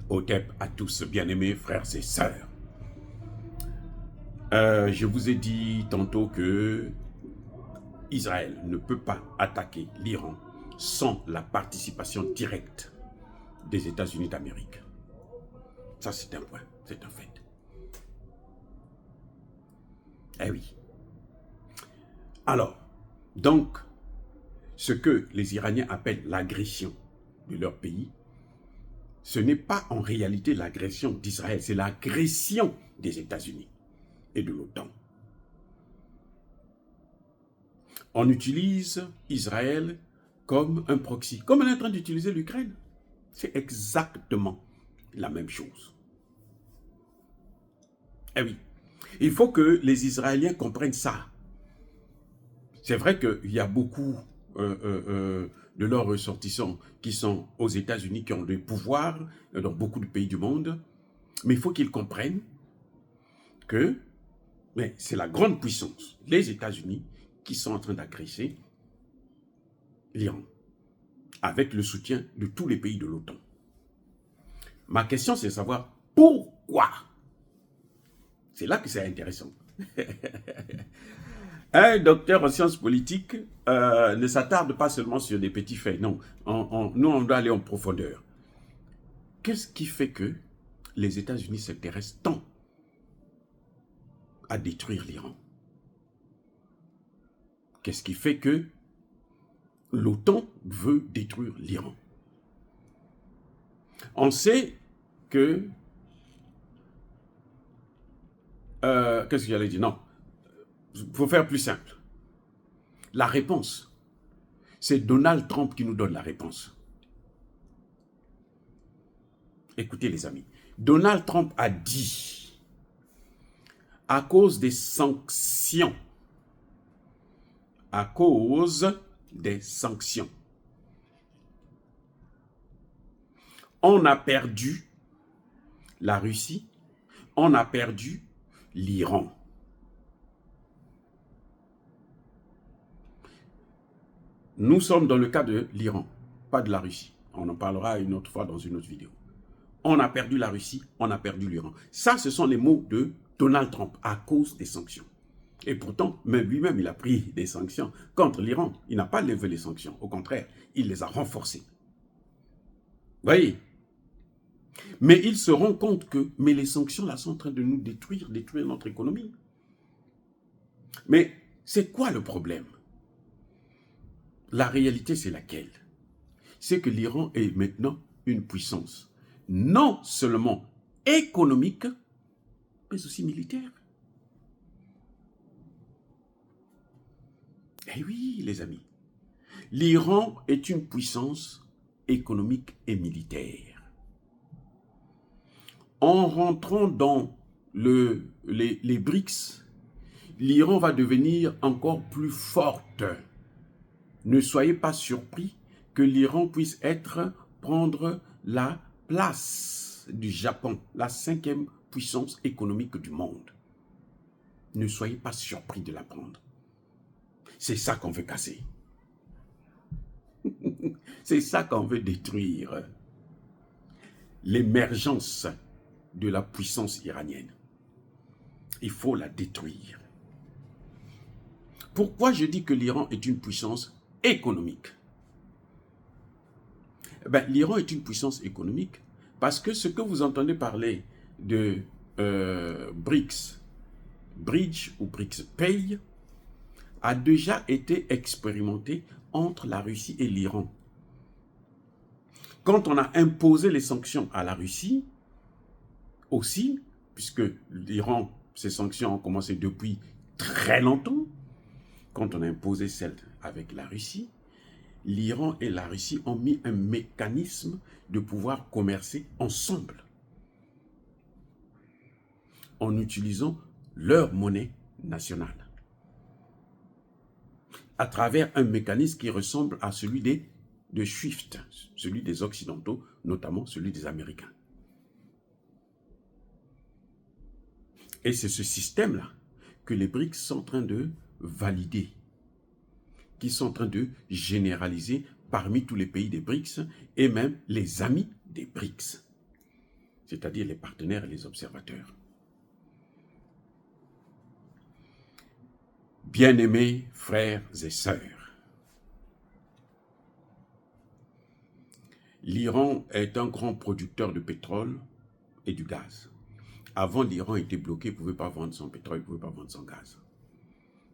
Otep à tous, bien-aimés frères et sœurs. Je vous ai dit tantôt que Israël ne peut pas attaquer l'Iran sans la participation directe des États-Unis d'Amérique. Ça, c'est un point, c'est un fait. Eh oui. Alors, donc, ce que les Iraniens appellent l'agression de leur pays, ce n'est pas en réalité l'agression d'Israël, c'est l'agression des États-Unis et de l'OTAN. On utilise Israël comme un proxy, comme on est en train d'utiliser l'Ukraine. C'est exactement la même chose. Eh oui, il faut que les Israéliens comprennent ça. C'est vrai qu'il y a beaucoup de leurs ressortissants qui sont aux États-Unis, qui ont des pouvoirs dans beaucoup de pays du monde, mais il faut qu'ils comprennent que c'est la grande puissance, les États-Unis, qui sont en train d'agresser l'Iran, avec le soutien de tous les pays de l'OTAN. Ma question, c'est de savoir pourquoi. C'est là que c'est intéressant. Un docteur en sciences politiques ne s'attarde pas seulement sur des petits faits. Non, nous, on doit aller en profondeur. Qu'est-ce qui fait que les États-Unis s'intéressent tant à détruire l'Iran? Qu'est-ce qui fait que l'OTAN veut détruire l'Iran? On sait que... qu'est-ce que j'allais dire? Non. Il faut faire plus simple. La réponse, c'est Donald Trump qui nous donne la réponse. Écoutez les amis, Donald Trump a dit, à cause des sanctions, on a perdu la Russie, on a perdu l'Iran. Nous sommes dans le cas de l'Iran, pas de la Russie. On en parlera une autre fois dans une autre vidéo. On a perdu la Russie, on a perdu l'Iran. Ça, ce sont les mots de Donald Trump à cause des sanctions. Et pourtant, même lui-même, il a pris des sanctions contre l'Iran. Il n'a pas levé les sanctions. Au contraire, il les a renforcées. Vous voyez? Mais il se rend compte que les sanctions là sont en train de nous détruire notre économie. Mais c'est quoi le problème? La réalité, c'est laquelle? C'est que l'Iran est maintenant une puissance, non seulement économique, mais aussi militaire. Eh oui, les amis, l'Iran est une puissance économique et militaire. En rentrant dans les BRICS, l'Iran va devenir encore plus forte. Ne soyez pas surpris que l'Iran puisse prendre la place du Japon, la 5e puissance économique du monde. Ne soyez pas surpris de la prendre. C'est ça qu'on veut casser. C'est ça qu'on veut détruire. L'émergence de la puissance iranienne. Il faut la détruire. Pourquoi je dis que l'Iran est une puissance économique? L'Iran est une puissance économique parce que ce que vous entendez parler de BRICS, Bridge ou BRICS Pay, a déjà été expérimenté entre la Russie et l'Iran. Quand on a imposé les sanctions à la Russie, aussi, puisque l'Iran, ces sanctions ont commencé depuis très longtemps, quand on a imposé celles avec la Russie, l'Iran et la Russie ont mis un mécanisme de pouvoir commercer ensemble en utilisant leur monnaie nationale à travers un mécanisme qui ressemble à celui de SWIFT, celui des Occidentaux, notamment celui des Américains. Et c'est ce système-là que les BRICS sont en train de valider, qui sont en train de généraliser parmi tous les pays des BRICS et même les amis des BRICS. c'est-à-dire les partenaires et les observateurs. Bien-aimés frères et sœurs, l'Iran est un grand producteur de pétrole et du gaz. Avant, l'Iran était bloqué, il ne pouvait pas vendre son pétrole, il ne pouvait pas vendre son gaz.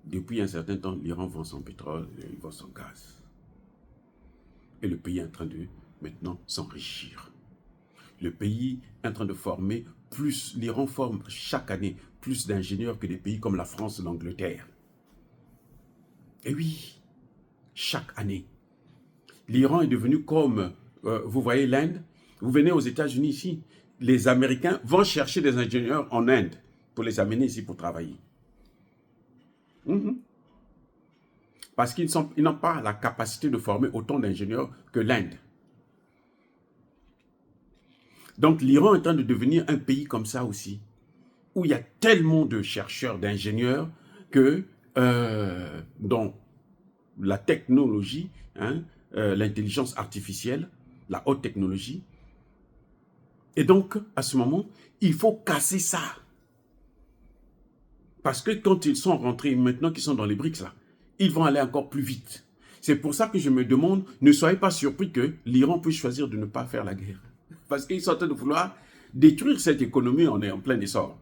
Depuis un certain temps, l'Iran vend son pétrole et il vend son gaz. Et le pays est en train de, maintenant, s'enrichir. Le pays est en train de former plus, l'Iran forme chaque année plus d'ingénieurs que des pays comme la France et l'Angleterre. Et oui, chaque année. L'Iran est devenu comme, vous voyez l'Inde, vous venez aux États-Unis ici, les Américains vont chercher des ingénieurs en Inde pour les amener ici pour travailler. Parce qu'ils n'ont pas la capacité de former autant d'ingénieurs que l'Inde. Donc l'Iran est en train de devenir un pays comme ça aussi, où il y a tellement de chercheurs, d'ingénieurs, que dans la technologie, l'intelligence artificielle, la haute technologie. Et donc, à ce moment, il faut casser ça. Parce que quand ils sont rentrés, maintenant qu'ils sont dans les BRICS, là, ils vont aller encore plus vite. C'est pour ça que je me demande, ne soyez pas surpris que l'Iran puisse choisir de ne pas faire la guerre. Parce qu'ils sont en train de vouloir détruire cette économie, on est en plein essor.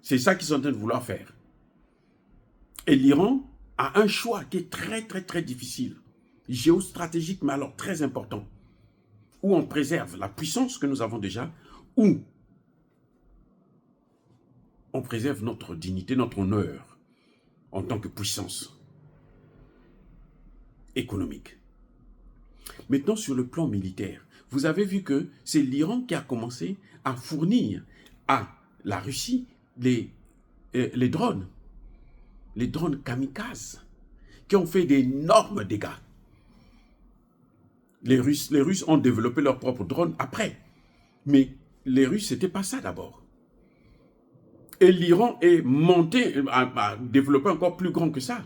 C'est ça qu'ils sont en train de vouloir faire. Et l'Iran a un choix qui est très, très, très difficile, géostratégique, mais alors très important, où on préserve la puissance que nous avons déjà, ou on préserve notre dignité, notre honneur, en tant que puissance économique. Maintenant, sur le plan militaire, vous avez vu que c'est l'Iran qui a commencé à fournir à la Russie les drones kamikazes, qui ont fait d'énormes dégâts. Les Russes ont développé leurs propres drones après. Mais les Russes, c'était pas ça d'abord. Et l'Iran est monté, a développé encore plus grand que ça.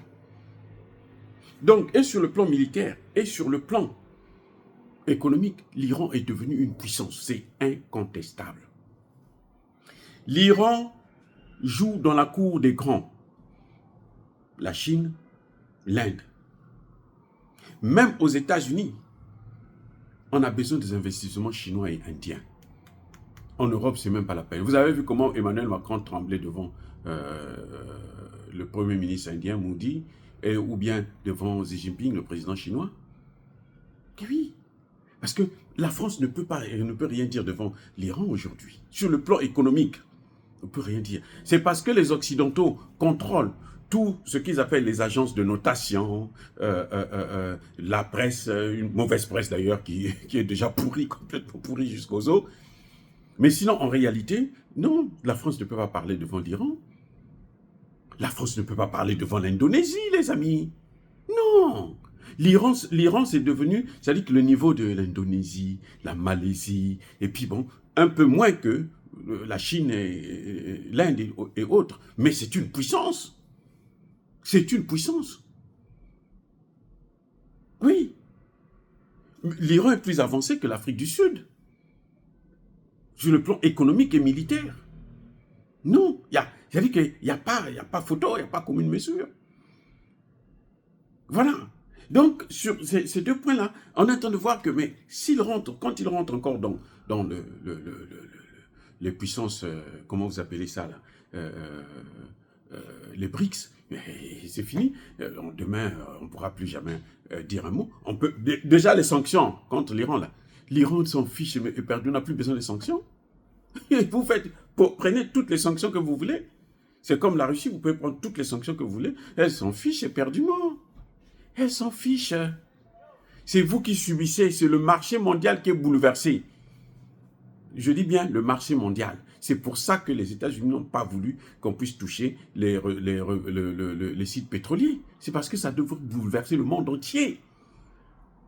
Donc, et sur le plan militaire, et sur le plan économique, l'Iran est devenu une puissance. C'est incontestable. L'Iran joue dans la cour des grands. La Chine, l'Inde. Même aux États-Unis, on a besoin des investissements chinois et indiens. En Europe, ce n'est même pas la peine. Vous avez vu comment Emmanuel Macron tremblait devant le Premier ministre indien Modi, ou bien devant Xi Jinping, le président chinois. Et oui, parce que la France ne peut rien dire devant l'Iran aujourd'hui. Sur le plan économique, on ne peut rien dire. C'est parce que les Occidentaux contrôlent tout ce qu'ils appellent les agences de notation, la presse, une mauvaise presse d'ailleurs, qui est déjà pourrie, complètement pourrie jusqu'aux os. Mais sinon, en réalité, non, la France ne peut pas parler devant l'Iran. La France ne peut pas parler devant l'Indonésie, les amis. Non. L'Iran, c'est devenu, c'est-à-dire que le niveau de l'Indonésie, la Malaisie, et puis bon, un peu moins que la Chine et l'Inde et autres, mais c'est une puissance. C'est une puissance. Oui. L'Iran est plus avancé que l'Afrique du Sud, sur le plan économique et militaire. Non, c'est-à-dire qu'il n'y a pas photo, il n'y a pas commune mesure. Voilà. Donc, sur ces deux points-là, on est en train de voir que, mais quand il rentre encore dans les puissances, comment vous appelez ça là, les BRICS, c'est fini. Demain, on ne pourra plus jamais dire un mot. Déjà, les sanctions contre l'Iran, là. L'Iran s'en fiche et perdu, on n'a plus besoin des sanctions. Prenez toutes les sanctions que vous voulez. C'est comme la Russie, vous pouvez prendre toutes les sanctions que vous voulez. Elle s'en fiche éperdument. Elle s'en fiche. C'est vous qui subissez, c'est le marché mondial qui est bouleversé. Je dis bien le marché mondial. C'est pour ça que les États-Unis n'ont pas voulu qu'on puisse toucher les sites pétroliers. C'est parce que ça devrait bouleverser le monde entier.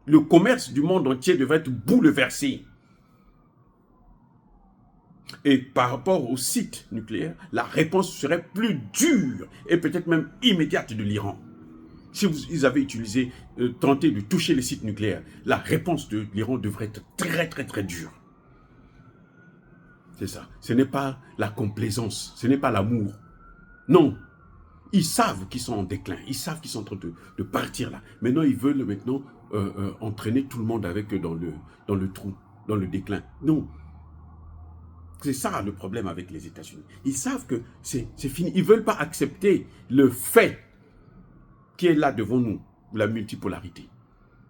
Le commerce du monde entier devrait être bouleversé. Et par rapport aux sites nucléaires, la réponse serait plus dure et peut-être même immédiate de l'Iran. Si ils avaient tenté de toucher les sites nucléaires, la réponse de l'Iran devrait être très très très dure. C'est ça. Ce n'est pas la complaisance, ce n'est pas l'amour. Non. Ils savent qu'ils sont en déclin, ils savent qu'ils sont en train de partir là. Maintenant, ils veulent entraîner tout le monde avec eux dans le trou, dans le déclin. Non. C'est ça le problème avec les États-Unis. Ils savent que c'est fini. Ils ne veulent pas accepter le fait qui est là devant nous, la multipolarité,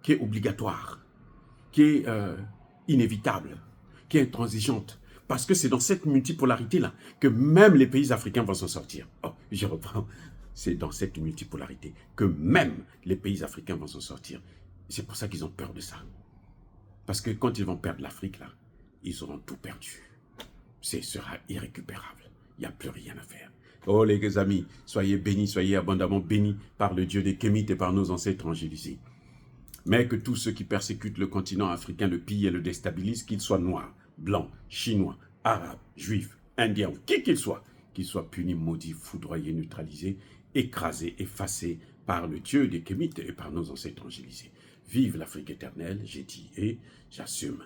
qui est obligatoire, qui est inévitable, qui est intransigeante. Parce que c'est dans cette multipolarité-là que même les pays africains vont s'en sortir. Oh, je reprends. C'est dans cette multipolarité que même les pays africains vont s'en sortir. C'est pour ça qu'ils ont peur de ça. Parce que quand ils vont perdre l'Afrique, là, ils auront tout perdu. Ce sera irrécupérable. Il n'y a plus rien à faire. Oh les amis, soyez bénis, soyez abondamment bénis par le Dieu des Kémites et par nos ancêtres angélisés. Mais que tous ceux qui persécutent le continent africain le pillent et le déstabilisent, qu'ils soient noirs, blancs, chinois, arabes, juifs, indiens, ou qui qu'ils soient punis, maudits, foudroyés, neutralisés, écrasés, effacés par le Dieu des Kémites et par nos ancêtres angélisés. Vive l'Afrique éternelle, j'ai dit et j'assume.